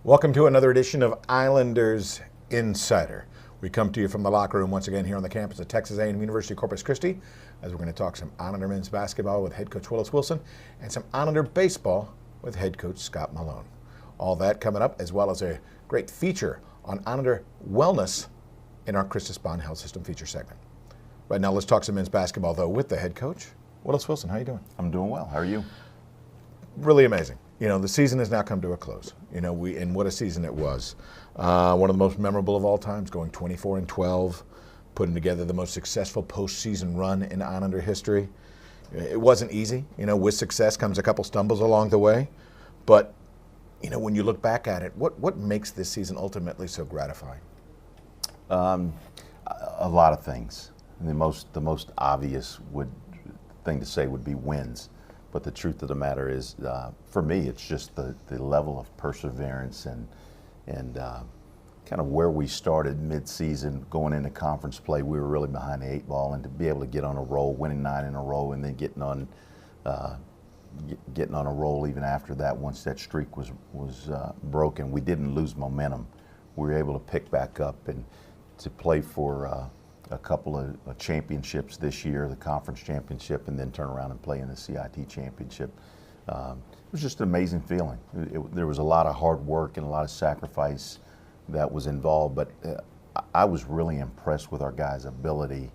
Welcome to another edition of Islanders Insider. We come to you from the locker room once again here on the campus of Texas A&M University Corpus Christi, as we're going to talk some Islander men's basketball with head coach Willis Wilson and some Islander baseball with head coach Scott Malone. All that coming up, as well as a great feature on Islander wellness in our Christus Bond Health System feature segment. Right now, let's talk some men's basketball, though, with the head coach, Willis Wilson. How are you doing? I'm doing well. How are you? Really amazing. You know, the season has now come to a close. You know, and what a season it was. One of the most memorable of all times, going 24-12, putting together the most successful postseason run in Islander history. It wasn't easy. You know, with success comes a couple stumbles along the way. But, you know, when you look back at it, what makes this season ultimately so gratifying? A lot of things. And the most obvious thing to say would be wins. But the truth of the matter is, for me, it's just the level of perseverance and kind of where we started mid-season going into conference play. We were really behind the eight ball, and to be able to get on a roll, winning 9 in a row, and then getting on a roll even after that. Once that streak was broken, we didn't lose momentum. We were able to pick back up and to play for a couple of championships this year, the conference championship, and then turn around and play in the CIT championship. It was just an amazing feeling. There was a lot of hard work and a lot of sacrifice that was involved, but I was really impressed with our guys' ability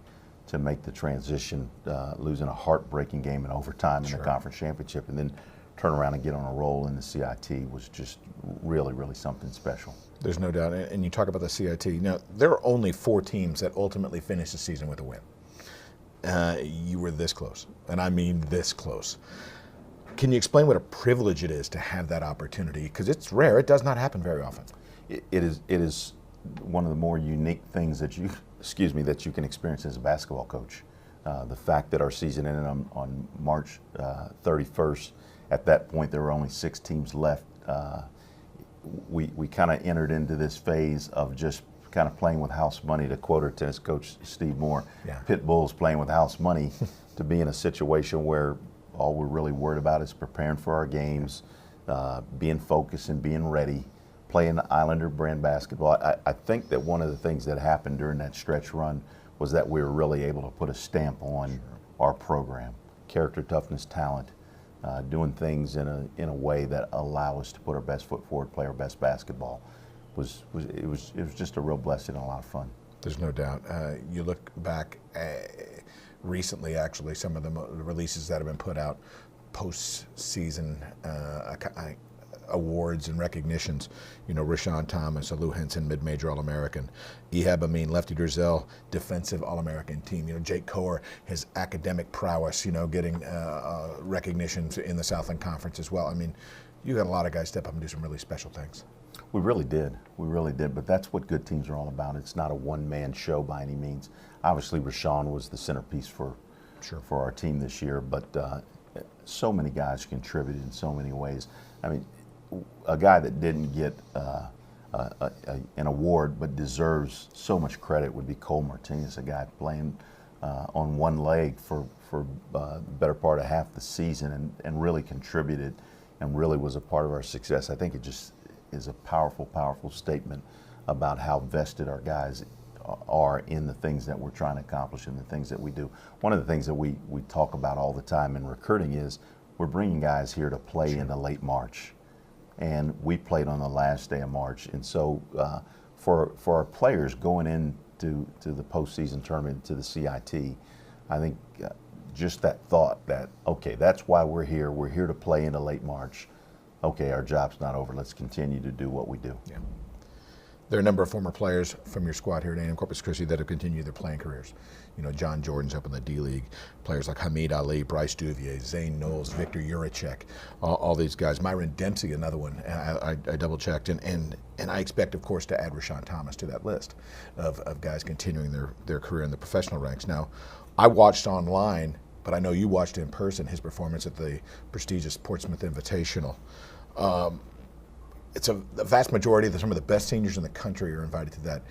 to make the transition, losing a heartbreaking game in overtime in the conference championship, and then turn around and get on a roll in the CIT was just really, really something special. There's no doubt. And you talk about the CIT. Now, there are only 4 teams that ultimately finish the season with a win. You were this close, and I mean this close. Can you explain what a privilege it is to have that opportunity? Because it's rare. It does not happen very often. It is one of the more unique things that you can experience as a basketball coach. The fact that our season ended on March 31st. At that point, there were only 6 teams left. We kind of entered into this phase of just kind of playing with house money, to quote our tennis coach Steve Moore. Yeah. Pit bulls playing with house money, to be in a situation where all we're really worried about is preparing for our games, being focused and being ready, playing Islander brand basketball. I think that one of the things that happened during that stretch run was that we were really able to put a stamp on our program, character, toughness, talent. Doing things in a way that allow us to put our best foot forward, play our best basketball. It was just a real blessing and a lot of fun. There's no doubt. You look back recently, actually, some of the releases that have been put out, post-season awards and recognitions. You know, Rashawn Thomas, Alou Henson, mid-major All-American. Ehab Amin, Lefty Drizel, defensive All-American team. You know, Jake Coher, his academic prowess, you know, getting recognitions in the Southland Conference as well. I mean, you got a lot of guys step up and do some really special things. We really did. But that's what good teams are all about. It's not a one-man show by any means. Obviously, Rashawn was the centerpiece for our team this year, but so many guys contributed in so many ways. I mean, a guy that didn't get an award but deserves so much credit would be Cole Martinez, a guy playing on one leg for the better part of half the season and really contributed and really was a part of our success. I think it just is a powerful, powerful statement about how vested our guys are in the things that we're trying to accomplish and the things that we do. One of the things that we talk about all the time in recruiting is we're bringing guys here to play in the late March. And we played on the last day of March. And so for our players going into the postseason tournament, to the CIT, I think just that thought that, okay, that's why we're here. We're here to play into late March. Okay, our job's not over. Let's continue to do what we do. Yeah. There are a number of former players from your squad here at A&M Corpus Christi that have continued their playing careers. You know, John Jordan's up in the D-League. Players like Hamid Ali, Bryce Duvier, Zane Knowles, Victor Juracek, all these guys. Myron Dempsey, another one. I double-checked. And I expect, of course, to add Rashawn Thomas to that list of guys continuing their career in the professional ranks. Now, I watched online, but I know you watched in person, his performance at the prestigious Portsmouth Invitational. It's a vast majority of some of the best seniors in the country are invited to that.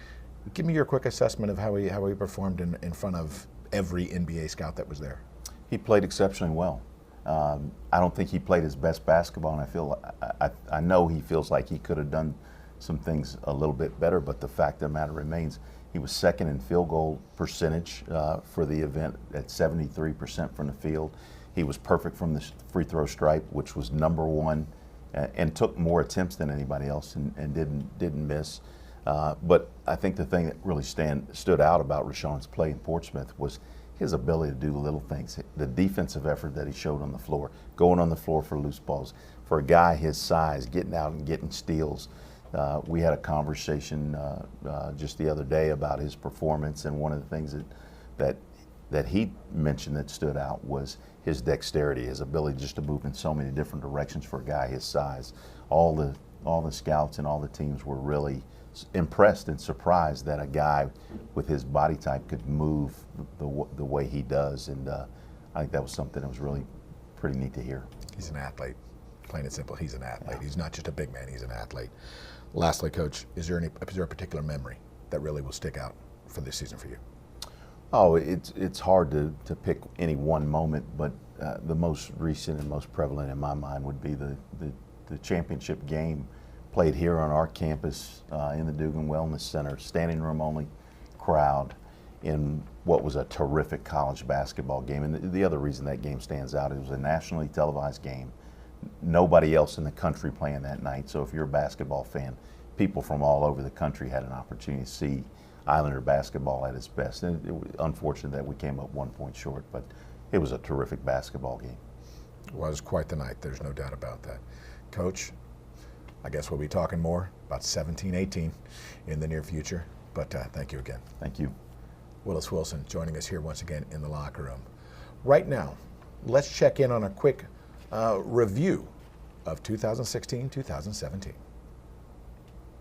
Give me your quick assessment of how he performed in front of every NBA scout that was there. He played exceptionally well. I don't think he played his best basketball, and I know he feels like he could have done some things a little bit better, but the fact of the matter remains, he was second in field goal percentage for the event at 73% from the field. He was perfect from the free throw stripe, which was #1, and took more attempts than anybody else and didn't miss. But I think the thing that really stood out about Rashawn's play in Portsmouth was his ability to do little things, the defensive effort that he showed on the floor, going on the floor for loose balls. For a guy his size, getting out and getting steals. We had a conversation just the other day about his performance, and one of the things that he mentioned that stood out was his dexterity, his ability just to move in so many different directions for a guy his size. All the scouts and all the teams were really impressed and surprised that a guy with his body type could move the way he does, and I think that was something that was really pretty neat to hear. He's an athlete, plain and simple. He's an athlete. Yeah. He's not just a big man, he's an athlete. Lastly, Coach, is there a particular memory that really will stick out for this season for you? Oh, it's hard to pick any one moment, but the most recent and most prevalent in my mind would be the championship game played here on our campus in the Dugan Wellness Center, standing room only crowd, in what was a terrific college basketball game. And the other reason that game stands out, it was a nationally televised game. Nobody else in the country playing that night. So if you're a basketball fan, people from all over the country had an opportunity to see Islander basketball at its best. And it was unfortunate that we came up 1 point short, but it was a terrific basketball game. It was quite the night, there's no doubt about that. Coach, I guess we'll be talking more about 17-18 in the near future, but thank you again. Thank you. Willis Wilson joining us here once again in the locker room. Right now, let's check in on a quick review of 2016-2017.